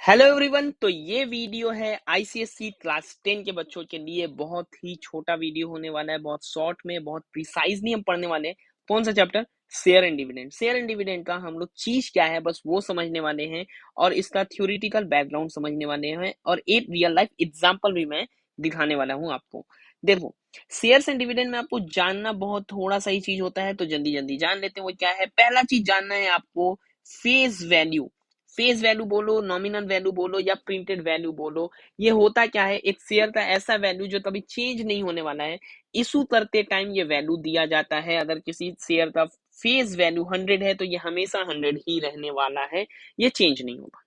Hello everyone. तो ये video है आईसीएससी क्लास 10 के बच्चों के लिए। बहुत ही छोटा वीडियो होने वाला है, बहुत शॉर्ट में, बहुत प्रिसाइजली हम पढ़ने वाले हैं। कौन सा chapter? Share and dividend. Share and dividend का हम लोग चीज क्या है बस वो समझने वाले हैं और इसका थ्योरेटिकल बैकग्राउंड समझने वाले हैं और एक रियल लाइफ एग्जांपल भी मैं दिखाने वाला हूं आपको। देखो, शेयर्स एंड डिविडेंड में आपको जानना बहुत थोड़ा सा ही चीज होता है, तो जल्दी जल्दी जान लेते हैं वो क्या है। पहला चीज जानना है आपको फेस वैल्यू। फेस वैल्यू बोलो, नॉमिनल वैल्यू बोलो या प्रिंटेड वैल्यू बोलो, ये होता क्या है? एक शेयर का ऐसा वैल्यू जो कभी चेंज नहीं होने वाला है। इशू करते टाइम ये वैल्यू दिया जाता है। अगर किसी शेयर का फेस वैल्यू 100 है तो ये हमेशा 100 ही रहने वाला है, ये चेंज नहीं होगा।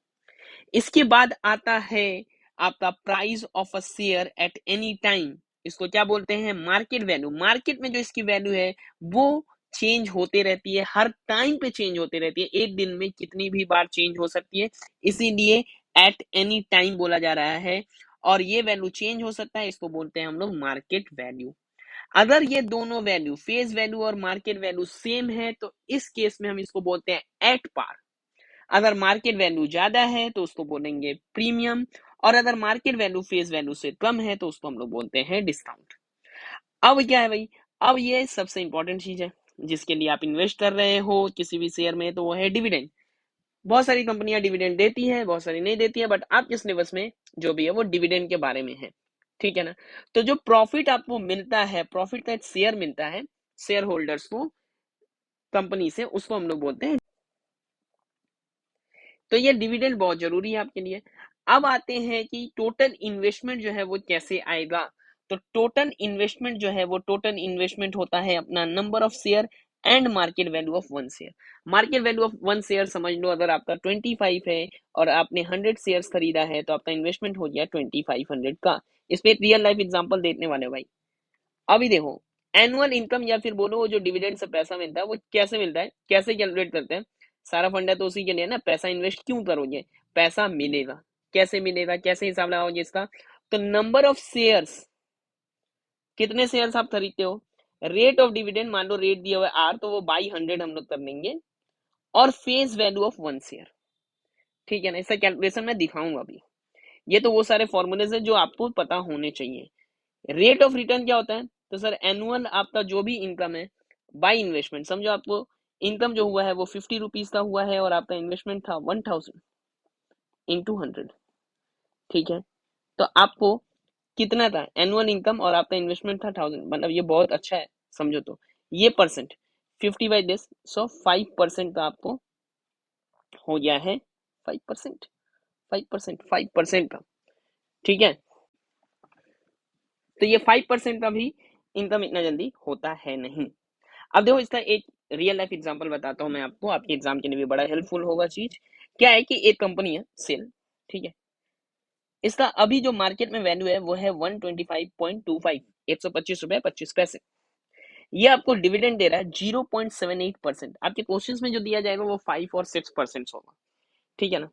इसके बाद आता है आपका price of a share at any time. इसको क्या बोलते हैं? Market value. मार्केट में जो इसकी वैल्यू है वो चेंज होते रहती है, हर टाइम पे चेंज होते रहती है, एक दिन में कितनी भी बार चेंज हो सकती है, इसीलिए एट एनी टाइम बोला जा रहा है। और ये वैल्यू चेंज हो सकता है, इसको बोलते हैं हम लोग मार्केट वैल्यू। अगर ये दोनों वैल्यू फेस वैल्यू और मार्केट वैल्यू सेम है तो इस केस में हम इसको बोलते हैं एट पार। अगर मार्केट वैल्यू ज्यादा है तो उसको बोलेंगे प्रीमियम, और अगर मार्केट वैल्यू फेस वैल्यू से कम है तो उसको हम लोग बोलते हैं डिस्काउंट। अब क्या है भाई? अब ये सबसे इंपॉर्टेंट चीज है जिसके लिए आप इन्वेस्ट कर रहे हो किसी भी शेयर में, तो वो है डिविडेंड। बहुत सारी कंपनियां डिविडेंड देती है, बहुत सारी नहीं देती है, बट आपके सिलेबस में जो भी है वो डिविडेंड के बारे में है, ठीक है ना। तो जो प्रॉफिट आपको मिलता है, प्रॉफिट का एक शेयर मिलता है शेयर होल्डर्स को कंपनी से, उसको हम लोग बोलते हैं। तो ये डिविडेंड बहुत जरूरी है आपके लिए। अब आते हैं कि टोटल इन्वेस्टमेंट जो है वो कैसे आएगा। तो टोटल इन्वेस्टमेंट जो है वो टोटल इन्वेस्टमेंट होता है अपना number of share and market value of one share. Market value of one share समझ लो, अगर आपका 25 है और आपने 100 शेयर खरीदा है तो आपका इन्वेस्टमेंट हो गया 2500 का। इस पे रियल लाइफ एग्जांपल देने वाले भाई। अभी देखो, एनुअल इनकम या फिर बोलो वो जो डिविडेंड से पैसा मिलता है वो कैसे मिलता है, कैसे कैलकुलेट करते हैं? सारा फंड है तो उसी के लिए ना। पैसा इन्वेस्ट क्यों करोगे? पैसा मिलेगा। कैसे मिलेगा, कैसे हिसाब लगाओगे इसका? तो नंबर ऑफ शेयर्स, कितने शेयर्स आप खरीदते हो, रेट ऑफ डिविडेंड, मान लो रेट दिया हुआ है आर तो वो बाई 100 हम लोग कर लेंगे, और face value of one share, ठीक है ना। इसका कैलकुलेशन मैं दिखाऊंगा अभी। ये तो वो सारे फॉर्मूलेज है जो आपको पता होने चाहिए। रेट ऑफ रिटर्न क्या होता है? तो सर एनुअल आपका जो भी इनकम है बाय इन्वेस्टमेंट, समझो आपको इनकम जो हुआ है वो 50 रुपीज का हुआ है और आपका इन्वेस्टमेंट था 1000 इंटू 100, ठीक है। तो आपको कितना था एनुअल इनकम और आपका इन्वेस्टमेंट था 1000, मतलब ये बहुत अच्छा है समझो। तो ये परसेंट 50/10, सो 5% का आपको हो गया है। 5%, 5%, 5% का, ठीक है। तो ये 5% का भी इनकम इतना जल्दी होता है नहीं। अब देखो, इसका एक रियल लाइफ एग्जांपल बताता हूँ मैं आपको, आपके एग्जाम के लिए भी बड़ा हेल्पफुल होगा चीज। क्या है कि एक कंपनी है सेल, ठीक है। इसका अभी जो मार्केट में वैल्यू है वो है 125.25, 125 रुपए 25 पैसे। ये आपको डिविडेंड दे रहा है 0.78%। आपके क्वेश्चंस में जो दिया जाएगा वो 5 और 6% होगा, ठीक है ना।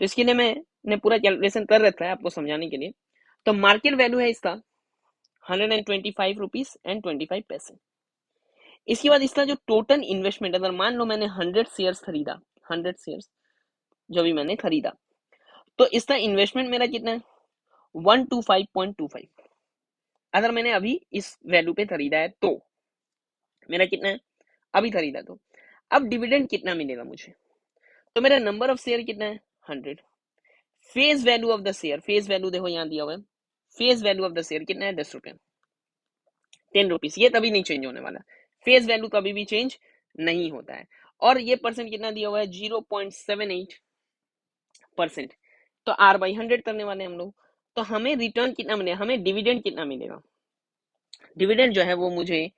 तो इसके लिए मैंने पूरा कैलकुलेशन कर रखा है आपको समझाने के लिए। तो मार्केट वैल्यू है इसका 125 रुपीज एंड 25 पैसे। इसके बाद इसका जो टोटल इन्वेस्टमेंट, अगर मान लो मैंने 100 शेयर्स खरीदा, 100 शेयर्स जो भी मैंने खरीदा, तो इसका इन्वेस्टमेंट मेरा कितना है? 125.25। अगर मैंने अभी इस वैल्यू पे खरीदा है तो मेरा कितना है? अभी खरीदा तो। अब डिविडेंड कितना मिलेगा मुझे? तो मेरा नंबर ऑफ शेयर कितना है? 100। Face value of the share, face value देखो यहाँ दिया हुआ है, face value of the share कितना है? 10 रुपए, 10 रुपीज। ये कभी नहीं चेंज होने वाला, फेस वैल्यू कभी भी चेंज नहीं होता है। और ये परसेंट कितना दिया हुआ है? 0.78%। तो R/100 करने वाले हम लोग। तो हमें रिटर्न कितना मिलेगा, हमें डिविडेंड कितना मिलेगा? डिविडेंड जो है वो मुझे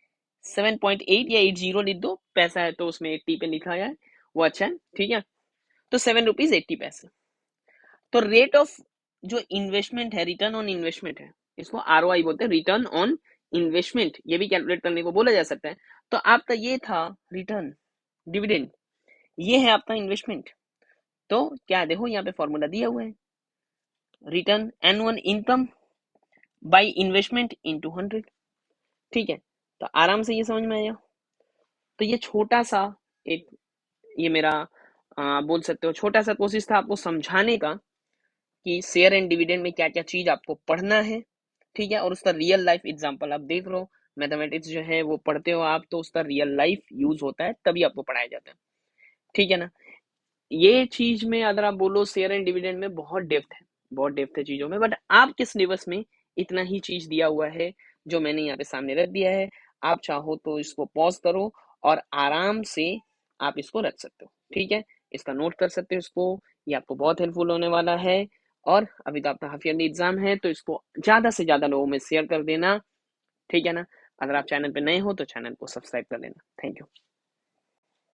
7.8 या 80 लिख दो, पैसा है तो उसमें 80 पे लिखा है, वो अच्छा है, ठीक है। तो 7 रुपीज 80 पैसे। तो रेट ऑफ जो इन्वेस्टमेंट है, रिटर्न ऑन इन्वेस्टमेंट है, इसको ROI बोलते हैं, रिटर्न ऑन इन्वेस्टमेंट। ये भी कैलकुलेट करने को बोला जा सकता है। तो आपका ये था रिटर्न, डिविडेंड, ये है आपका इन्वेस्टमेंट। तो क्या देखो यहाँ पे फॉर्मूला दिया हुआ है, return annual income by investment into 100, ठीक है। तो आराम से ये समझ में आया। तो ये छोटा सा एक, ये मेरा बोल सकते हो छोटा सा कोशिश था आपको समझाने का कि शेयर एंड डिविडेंड में क्या क्या चीज आपको पढ़ना है, ठीक है, और उसका रियल लाइफ एग्जांपल आप देख रहे हो। मैथमेटिक्स जो है वो पढ़ते हो आप तो उसका रियल लाइफ यूज होता है, तभी आपको पढ़ाया जाता है, ठीक है ना। ये चीज में अगर आप बोलो शेयर एंड डिविडेंड में बहुत डेप्थ है, बहुत डेप्थ है चीजों में, बट आपके सिलेबस में इतना ही चीज दिया हुआ है जो मैंने यहाँ पे सामने रख दिया है। आप चाहो तो इसको पॉज करो और आराम से आप इसको रख सकते हो, ठीक है, इसका नोट कर सकते हो इसको, ये आपको बहुत हेल्पफुल होने वाला है। और अभी तो आपका हाफ ईयरली एग्जाम है तो इसको ज्यादा से ज्यादा लोगों में शेयर कर देना, ठीक है ना। अगर आप चैनल पे नए हो तो चैनल को सब्सक्राइब कर लेना। Thank you.